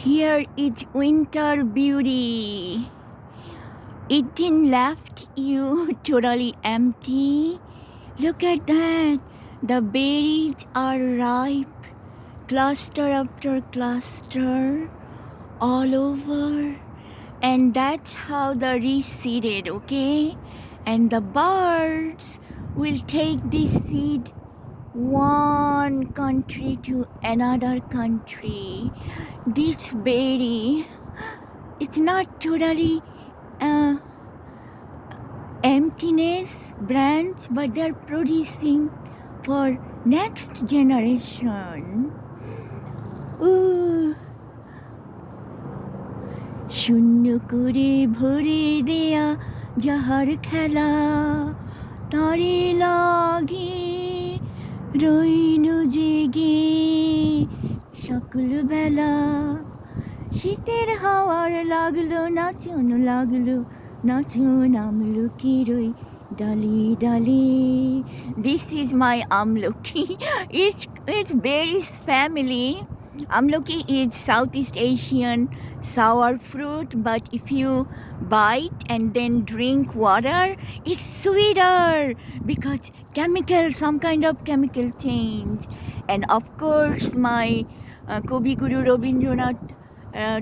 Here is winter beauty. It didn't left you totally empty. Look at that. The berries are ripe, cluster after cluster, all over. And that's how the reseeded, okay? And the birds will take this seed one country to another country. This berry, it's not totally emptiness branch, but they're producing for next generation. Ooh. শূন্য করে ভরে দেয়া যাহার খেলা তারে লাগে রইল জেগে সকল বেলা শীতের হাওয়ার লাগলো নাচন আমলকি রই ডালি ডালি. This is my amlaki. It's berries family. Amlaki is Southeast Asian sour fruit, but if you bite and then drink water, it's sweeter because some kind of chemical change. And of course, my Kavi Guru Rabindranath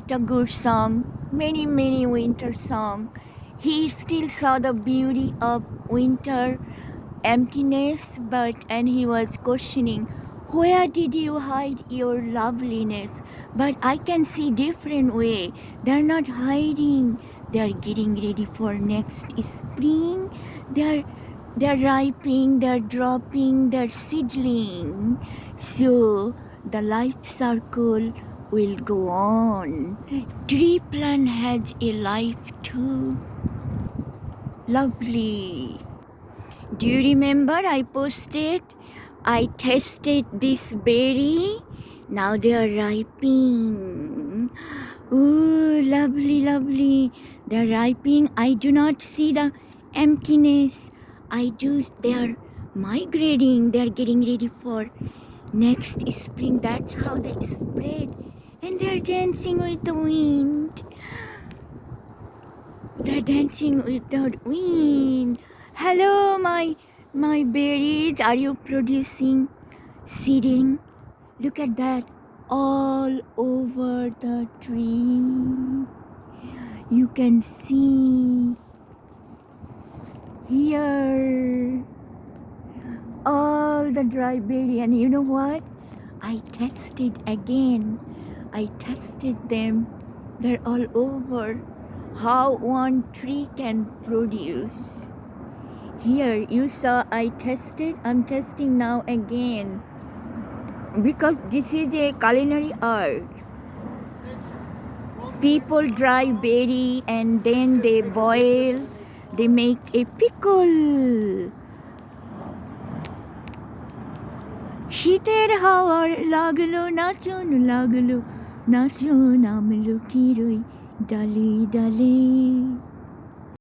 Tagore song, many winter song. He still saw the beauty of winter emptiness, and he was questioning, where did you hide your loveliness? But I can see different way. They're not hiding. They're getting ready for next spring. They're ripening, they're dropping, they're seedling. So the life circle will go on. Tree plant has a life too. Lovely. Do you remember I tested this berry. Now they are ripening. Ooh, lovely. They're ripening. I do not see the emptiness. They are migrating. They're getting ready for next spring. That's how they spread. And they're dancing with the wind. Hello, my berries. Are you producing seeding? Look at that, all over the tree. You can see here all the dry berry. And you know what? I tested them. They're all over. How one tree can produce. Here you saw I tested. I'm testing now again. Because this is a culinary art. People dry berry and then they boil. They make a pickle. শীতের হাওয়ার লাগলো নাচন আমলকি রই ডালি ডালি.